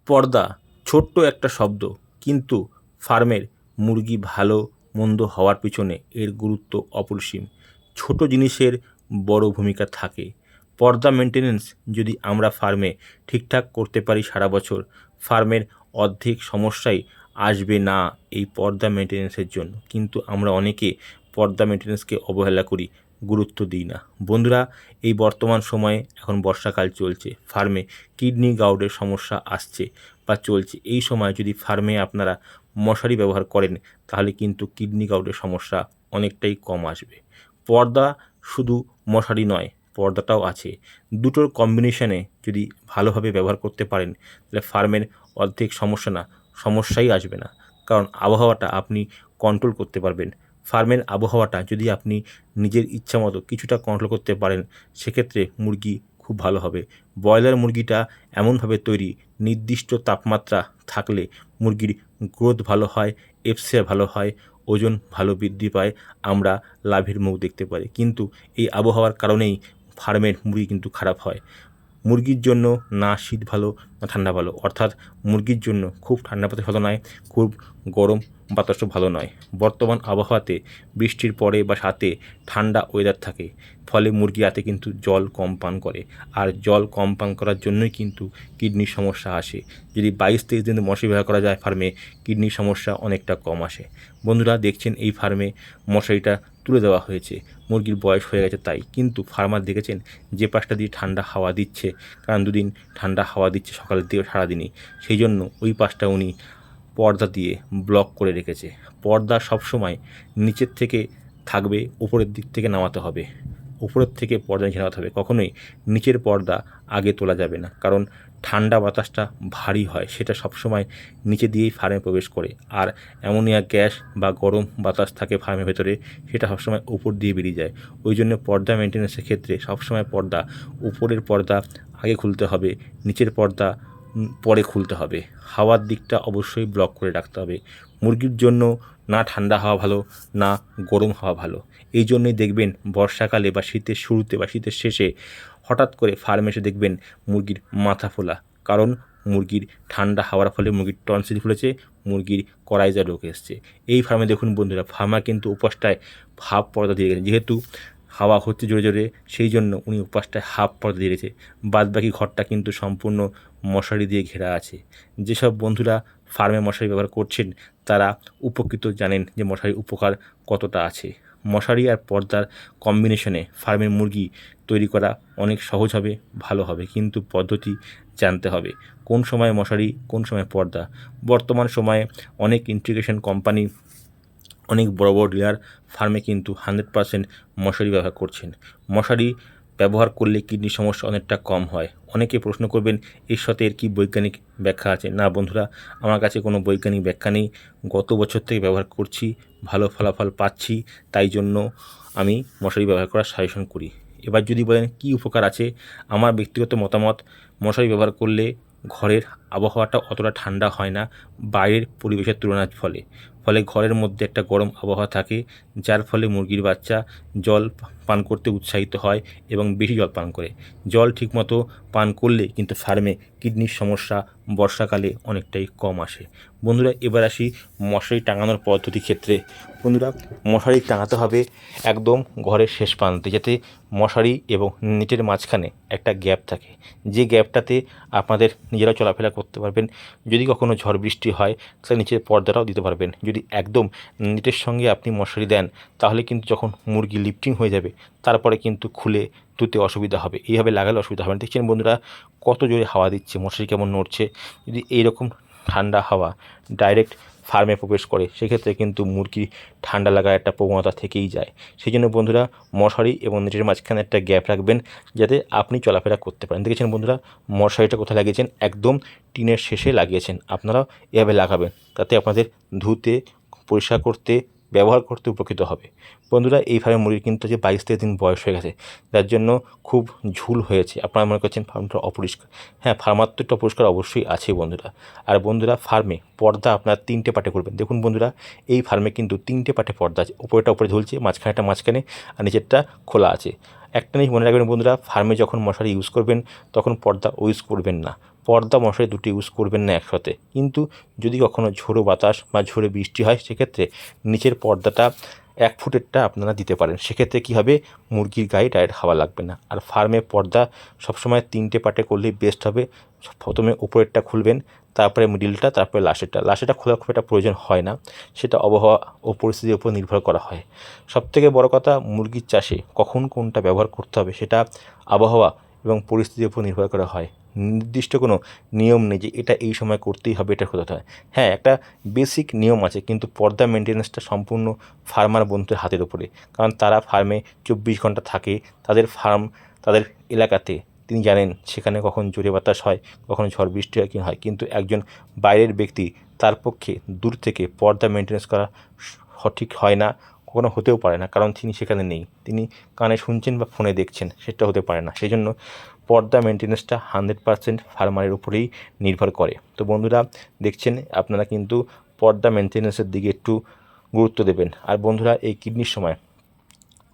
পর্দা ছোট্ট একটা শব্দ, কিন্তু ফার্মের মুরগি ভালো মন্দ হওয়ার পিছনে এর গুরুত্ব অপরিসীম। ছোট জিনিসের বড় ভূমিকা থাকে। পর্দা মেনটেনেন্স যদি আমরা ফার্মে ঠিকঠাক করতে পারি সারা বছর, ফার্মের অর্ধেক সমস্যাই আসবে না এই পর্দা মেনটেনেন্সের জন্য। কিন্তু আমরা অনেকে পর্দা মেনটেনেন্সকে অবহেলা করি, গুরুত্ব দিই না। বন্ধুরা, এই বর্তমান সময়ে এখন বর্ষাকাল চলছে, ফার্মে কিডনি গাউডের সমস্যা আসছে বা চলছে। এই সময় যদি ফার্মে আপনারা মশারি ব্যবহার করেন, তাহলে কিন্তু কিডনি গাউডের সমস্যা অনেকটাই কম আসবে। পর্দা শুধু মশারি নয়, পর্দাটাও আছে। দুটোর কম্বিনেশনে যদি ভালোভাবে ব্যবহার করতে পারেন, তাহলে ফার্মের অর্ধেক সমস্যাই আসবে না। কারণ আবহাওয়াটা আপনি কন্ট্রোল করতে পারবেন। ফার্মের আবহাওয়াটা যদি আপনি নিজের ইচ্ছা মতো কিছুটা কন্ট্রোল করতে পারেন, সেক্ষেত্রে মুরগি খুব ভালো হবে। ব্রয়লার মুরগিটা এমনভাবে তৈরি, নির্দিষ্ট তাপমাত্রা থাকলে মুরগির গ্রোথ ভালো হয়, এফসিআর ভালো হয়, ওজন ভালো বৃদ্ধি পায়, আমরা লাভের মুখ দেখতে পারি। কিন্তু এই আবহাওয়ার কারণেই ফার্মের মুরগি কিন্তু খারাপ হয়। মুরগির জন্য না শীত ভালো না ঠান্ডা ভালো, অর্থাৎ মুরগির জন্য খুব ঠান্ডা বাতাস ভালো নয়, খুব গরম বাতাসও ভালো নয়। বর্তমান আবহাওয়াতে বৃষ্টির পরে বা সাথে ঠান্ডা ওয়েদার থাকে, ফলে মুরগি রাতে কিন্তু জল কম পান করে, আর জল কম পান করার জন্যই কিন্তু কিডনির সমস্যা আসে। যদি 22-23 দিন মশারি ব্যবহার করা যায় ফার্মে, কিডনির সমস্যা অনেকটা কম আসে। বন্ধুরা, দেখছেন এই ফার্মে মশারিটা তুলে দেওয়া হয়েছে, মুরগির বয়স হয়ে গেছে তাই। কিন্তু ফার্মার দেখেছেন যে পাশটা দিয়ে ঠান্ডা হাওয়া দিচ্ছে, কারণ দুদিন ঠান্ডা হাওয়া দিচ্ছে সকালের দিকে সারাদিনই, সেই জন্য ওই পাশটা উনি পর্দা দিয়ে ব্লক করে রেখেছে। পর্দা সবসময় নিচের থেকে থাকবে, উপরের দিক থেকে নামাতে হবে। উপরের থেকে পর্দা নিচে নামাতে হবে, কখনোই নিচের পর্দা আগে তোলা যাবে না। কারণ ঠান্ডা বাতাসটা ভারী হয়, সেটা সবসময় নিচে দিয়েই ফার্মে প্রবেশ করে। আর অ্যামোনিয়া গ্যাস বা গরম বাতাস থাকে ফার্মের ভেতরে, সেটা সবসময় উপর দিয়ে বেরিয়ে যায়। ওই জন্য পর্দা মেনটেন্যান্সের ক্ষেত্রে সবসময় পর্দা, উপরের পর্দা আগে খুলতে হবে, নিচের পর্দা পরে খুলতে হবে। হাওয়ার দিকটা অবশ্যই ব্লক করে রাখতে হবে। মুরগির জন্য না ঠান্ডা হাওয়া ভালো, না গরম হাওয়া ভালো। এই জন্যই দেখবেন বর্ষাকালে বা শীতের শুরুতে বা শীতের শেষে হঠাৎ করে ফার্মে এসে দেখবেন মুরগির মাথা ফোলা, কারণ মুরগির ঠান্ডা হাওয়ার ফলে মুরগির টনসিল খুলেছে, মুরগির করাইজা রোগ এসছে। এই ফার্মে দেখুন বন্ধুরা, ফার্মার কিন্তু উপাসটায় হাফ পর্দা দিয়ে গেছে। যেহেতু হাওয়া হচ্ছে জোরে জোরে, সেই জন্য উনি উপাসটায় হাফ পর্দা দিয়ে গেছে। বাদবাকি ঘরটা কিন্তু সম্পূর্ণ মশারি দিয়ে ঘেরা আছে। যেসব বন্ধুরা ফার্মে মশারি ব্যবহার করছেন, তারা উপকৃত, জানেন যে মশারির উপকার কতটা আছে। মশারি আর পর্দার কম্বিনেশনে ফার্মের মুরগি তৈরি করা অনেক সহজ হবে, ভালো হবে, কিন্তু পদ্ধতি জানতে হবে। কোন সময় মশারি, কোন সময় পর্দা। বর্তমান সময়ে অনেক ইন্টিগ্রেশন কোম্পানি, অনেক বড় বড় ডিলার ফার্মে কিন্তু 100% মশারি ব্যবহার করছেন। মশারি ব্যবহার করলে কিডনির সমস্যা অনেকটা কম হয়। অনেকে প্রশ্ন করবেন এর সাথে এর কী বৈজ্ঞানিক ব্যাখ্যা আছে? না বন্ধুরা, আমার কাছে কোনো বৈজ্ঞানিক ব্যাখ্যা নেই। গত বছর থেকে ব্যবহার করছি, ভালো ফলাফল পাচ্ছি, তাই জন্য আমি মশারি ব্যবহার করার সাজেশন করি। এবার যদি বলেন কী উপকার আছে, আমার ব্যক্তিগত মতামত, মশারি ব্যবহার করলে ঘরের আবহাওয়াটা অতটা ঠান্ডা হয় না বাইরের পরিবেশের তুলনার ফলে। ঘরের মধ্যে একটা গরম আবহাওয়া থাকে, যার ফলে মুরগির বাচ্চা জল পান করতে উৎসাহিত হয় এবং বেশি জল পান করে। জল ঠিকমতো পান করলে কিন্তু ফার্মে কিডনির সমস্যা বর্ষাকালে অনেকটাই কম আসে। বন্ধুরা, এবার আসি মশারি টাঙানোর পদ্ধতি ক্ষেত্রে। বন্ধুরা, মশারি টাঙাতে হবে একদম ঘরের শেষ প্রান্তে, যাতে মশারি এবং নেটের মাঝখানে একটা গ্যাপ থাকে, যে গ্যাপটাতে আপনাদের নিজেরা চলাফেরা করতে পারবেন। যদি কখনো ঝড় বৃষ্টি হয়, তাহলে নিচের পর্দাটাও দিতে পারবেন। যদি একদম নেটের সঙ্গে আপনি মশারি দেন, তাহলে কিন্তু যখন মুরগি লিফটিং হয়ে যাবে, তারপরে কিন্তু খুলে ধুতে অসুবিধা হবে। এইভাবে লাগালে অসুবিধা হবে না। দেখছেন বন্ধুরা কত জোরে হাওয়া দিচ্ছে, মশারি কেমন নড়ছে। যদি এইরকম ঠান্ডা হাওয়া ডাইরেক্ট ফার্মে প্রবেশ করে, সেক্ষেত্রে কিন্তু মুরগি ঠান্ডা লাগার একটা প্রবণতা থেকেই যায়। সেই জন্য বন্ধুরা, মশারি এবং নেটের মাঝখানে একটা গ্যাপ রাখবেন, যাতে আপনি চলাফেরা করতে পারেন। দেখেছেন বন্ধুরা, মশারিটা কোথায় লাগিয়েছেন? একদম টিনের শেষে লাগিয়েছেন। আপনারাও এভাবে লাগাবেন, তাতে আপনাদের ধুতে, পরিষ্কার করতে, ব্যবহার করতে উপকৃত হবে। বন্ধুরা, এইভাবে মুরগি কিন্তু যে 22-23 দিন বয়স হয়ে গেছে, যার জন্য খুব ঝুল হয়েছে। আপনারা মনে করছেন ফার্মটা অপরিষ্কার। হ্যাঁ, ফার্মার তো একটু অপরিষ্কার অবশ্যই আছে বন্ধুরা। আর বন্ধুরা, ফার্মে পর্দা আপনার 3টে পার্টে করবেন। দেখুন বন্ধুরা, এই ফার্মে কিন্তু 3টে পার্টে পর্দা আছে। উপরেটা উপরে ঝুলছে, মাঝখানেটা মাঝখানে, আর নিচেরটা খোলা আছে। একটা জিনিস মনে রাখবেন বন্ধুরা, ফার্মে যখন মশারি ইউজ করবেন, তখন পর্দা ইউজ করবেন না। পর্দা মশারি দুটি ইউজ করবেন না একসাথে। কিন্তু যদি কখনও ঝোড়ো বাতাস বা ঝড়ে বৃষ্টি হয় সেক্ষেত্রে নিচের পর্দাটা 1 ফুটেরটা আপনারা দিতে পারেন। সেক্ষেত্রে কী হবে, মুরগির গায়ে ডাইরেক্ট হাওয়া লাগবে না। আর ফার্মে পর্দা সবসময় 3টে পার্টে করলেই বেস্ট হবে। প্রথমে উপরেরটা খুলবেন, তারপরে মিডিলটা, তারপরে লাস্টেরটা খোলার খুব একটা প্রয়োজন হয় না, সেটা আবহাওয়া ও পরিস্থিতির উপর নির্ভর করা হয়। সবথেকে বড় কথা, মুরগির চাষে কখন কোনটা ব্যবহার করতে হবে সেটা আবহাওয়া এবং পরিস্থিতির উপর নির্ভর করা হয়। নির্দিষ্ট কোনো নিয়ম নেই যে এটা এই সময় করতেই হবে, এটা করতে হয়। হ্যাঁ, একটা বেসিক নিয়ম আছে, কিন্তু পর্দা মেনটেন্যান্সটা সম্পূর্ণ ফার্মার বন্ধুদের হাতের উপরে। কারণ তারা ফার্মে 24 ঘন্টা থাকে, তাদের ফার্ম তাদের এলাকাতে, তিনি জানেন সেখানে কখন জোরে বাতাস হয়, কখন ঝড় বৃষ্টি হয় কি হয়। কিন্তু একজন বাইরের ব্যক্তি, তার পক্ষে দূর থেকে পর্দা মেনটেন্যান্স করা সঠিক হয় না, কখনো হতেও পারে না, কারণ তিনি সেখানে নেই। তিনি কানে শুনছেন বা ফোনে দেখছেন, সেটা হতে পারে না। সেই জন্য পর্দা মেনটেন্যান্সটা 100% ফার্মারের উপরেই নির্ভর করে। তো বন্ধুরা দেখছেন, আপনারা কিন্তু পর্দা মেনটেন্যান্সের দিকে একটু গুরুত্ব দেবেন। আর বন্ধুরা, এই কিডনির সময়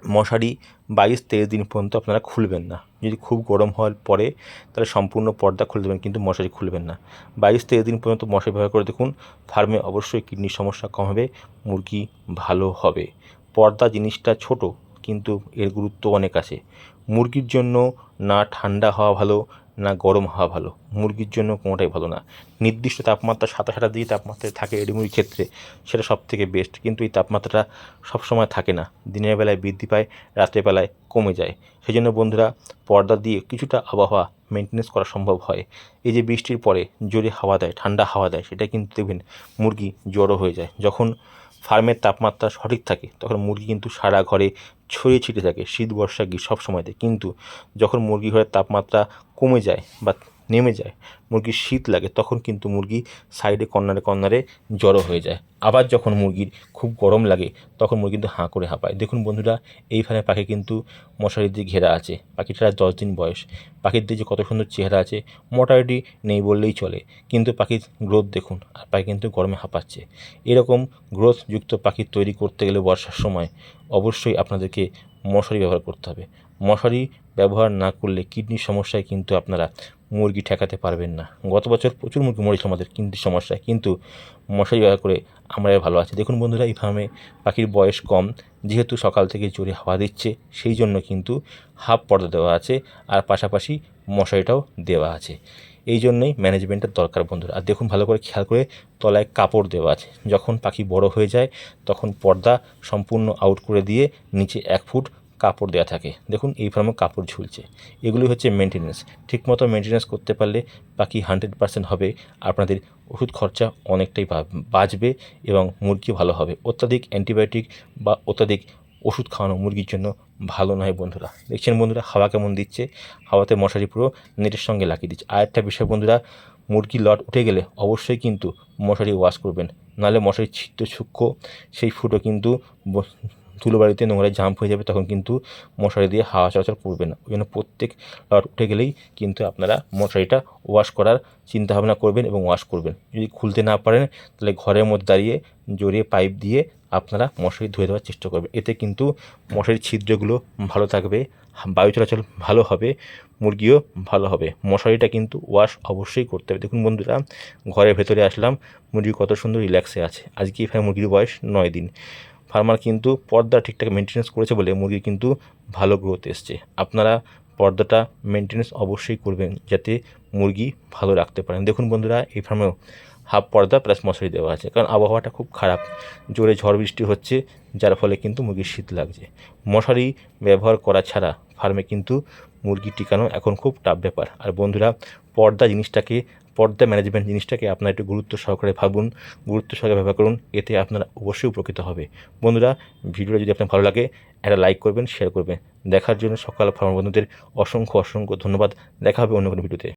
মশারি 22-23 দিন পর্যন্ত আপনারা খুলবেন না। যদি খুব গরম হওয়ার পরে তাহলে সম্পূর্ণ পর্দা খুলে দেবেন, কিন্তু মশারি খুলবেন না। 22-23 দিন পর্যন্ত মশারি ব্যবহার করে দেখুন, ফার্মে অবশ্যই কিডনির সমস্যা কম হবে, মুরগি ভালো হবে। পর্দা জিনিসটা ছোট, কিন্তু এর গুরুত্ব অনেক আছে। মুরগির জন্য না ঠান্ডা হওয়া ভালো, না গরম হওয়া ভালো। মুরগির জন্য কোনোটাই ভালো না। নির্দিষ্ট তাপমাত্রা 27 ডিগ্রি তাপমাত্রায় থাকে এডি মুরগির ক্ষেত্রে, সেটা সবথেকে বেস্ট। কিন্তু এই তাপমাত্রাটা সবসময় থাকে না, দিনের বেলায় বৃদ্ধি পায়, রাতের বেলায় কমে যায়। সেই জন্য বন্ধুরা, পর্দা দিয়ে কিছুটা আবহাওয়া মেনটেন্যান্স করা সম্ভব হয়। এই যে বৃষ্টির পরে জোরে হাওয়া দেয়, ঠান্ডা হাওয়া দেয়, সেটা কিন্তু দেখবেন মুরগি জড়ো হয়ে যায়। যখন ফার্মের তাপমাত্রা সঠিক থাকে তখন মুরগি কিন্তু সারা ঘরে ছড়িয়ে ছিটে থাকে, শীত বর্ষা গ্রীষ্ম সব সময়তে। কিন্তু যখন মুরগি ঘরের তাপমাত্রা কমে যায় বা নেমে যায়, মুরগির শীত লাগে, তখন কিন্তু মুরগি সাইডে কর্নারে জড়ো হয়ে যায়। আবার যখন মুরগির খুব গরম লাগে তখন মুরগি কিন্তু হাঁ করে হাঁপায়। দেখুন বন্ধুরা, এইখানে পাখি কিন্তু মশারি দিয়ে ঘেরা আছে। পাখিটার 10 দিন বয়স। পাখির দিয়ে যে কত সুন্দর চেহারা আছে, মোটামুটি নেই বললেই চলে। কিন্তু পাখির গ্রোথ দেখুন, আর পাখি কিন্তু গরমে হাঁপাচ্ছে। এরকম গ্রোথযুক্ত পাখি তৈরি করতে গেলে বর্ষার সময় অবশ্যই আপনাদেরকে মশারি ব্যবহার করতে হবে। মশারি ব্যবহার না করলে কিডনির সমস্যায় কিন্তু আপনারা মুরগি ঠেকাতে পারবেন না। গত বছর প্রচুর মুরগি মরেছিল আমাদের কিডনির সমস্যায়, কিন্তু মশারি ব্যবহার করে আমরা ভালো আছি। দেখুন বন্ধুরা, এই ফার্মে পাখির বয়স কম, যেহেতু সকাল থেকে জোরে হাওয়া দিচ্ছে, সেই জন্য কিন্তু হাফ পর্দা দেওয়া আছে, আর পাশাপাশি মশারিটাও দেওয়া আছে। এই জন্যই ম্যানেজমেন্টের দরকার বন্ধুরা। আর দেখুন, ভালো করে খেয়াল করে, তলায় কাপড় দেওয়া আছে। যখন পাখি বড় হয়ে যায় তখন পর্দা সম্পূর্ণ আউট করে দিয়ে নিচে 1 ফুট কাপড় দেওয়া থাকে। দেখুন, এই ফার্মে কাপড় ঝুলছে। এগুলি হচ্ছে মেনটেন্যান্স। ঠিকমতো মেনটেন্যান্স করতে পারলে পাখি 100% হবে। আপনাদের ওষুধ খরচা অনেকটাই বাঁচবে এবং মুরগি ভালো হবে। অত্যাধিক অ্যান্টিবায়োটিক বা অত্যাধিক ওষুধ খাওয়ানো মুরগির জন্য ভালো নয় বন্ধুরা। দেখছেন বন্ধুরা, হাওয়া কেমন দিচ্ছে, হাওয়াতে মশারি পুরো নেটের সঙ্গে লাগিয়ে দিচ্ছে। আর একটা বিষয় বন্ধুরা, মুরগির লট উঠে গেলে অবশ্যই কিন্তু মশারি ওয়াশ করবেন, নাহলে মশারির ছিদ্র সূক্ষ্ম, সেই ফুটো কিন্তু ধুলোবাড়িতে নোংরায় জাম্প হয়ে যাবে, তখন কিন্তু মশারি দিয়ে হাওয়া চলাচল করবে না। ওই জন্য প্রত্যেক লট উঠে গেলেই কিন্তু আপনারা মশারিটা ওয়াশ করার চিন্তাভাবনা করবেন এবং ওয়াশ করবেন। যদি খুলতে না পারেন তাহলে ঘরের মধ্যে দাঁড়িয়ে জোরে পাইপ দিয়ে আপনারা মশারি ধুয়ে দেওয়ার চেষ্টা করবেন। এতে কিন্তু মশারির ছিদ্রগুলো ভালো থাকবে, বায়ু চলাচল ভালো হবে, মুরগিও ভালো হবে। মশারিটা কিন্তু ওয়াশ অবশ্যই করতে হবে। দেখুন বন্ধুরা, ঘরের ভেতরে আসলাম, মুরগি কত সুন্দর রিল্যাক্সে আছে। আজকে এখানে মুরগির বয়স 9 দিন। ফার্মার কিন্তু পর্দা ঠিকঠাক মেনটেন্যান্স করেছে বলে মুরগি কিন্তু ভালো গ্রোথ এসছে। আপনারা পর্দাটা মেনটেন্যান্স অবশ্যই করবেন যাতে মুরগি ভালো রাখতে পারেন। দেখুন বন্ধুরা, এই ফার্মেও হাফ পর্দা প্লাস মশারি দেওয়া আছে, কারণ আবহাওয়াটা খুব খারাপ, জোরে ঝড় বৃষ্টি হচ্ছে, যার ফলে কিন্তু মুরগির শীত লাগছে। মশারি ব্যবহার করা ছাড়া ফার্মে কিন্তু মুরগি টিকানো এখন খুব টাফ ব্যাপার। আর বন্ধুরা, পর্দা ম্যানেজমেন্ট জিনিসটাকে আপনারা একটু গুরুত্ব সহকারে ভাবুন, গুরুত্ব সহকারে ব্যবহার করুন, এতে আপনারা অবশ্যই উপকৃত হবে। বন্ধুরা, ভিডিওটা যদি আপনার ভালো লাগে একটা লাইক করবেন, শেয়ার করবেন। দেখার জন্য সকল ফার্মার বন্ধুদের অসংখ্য ধন্যবাদ। দেখা হবে অন্য কোনো ভিডিওতে।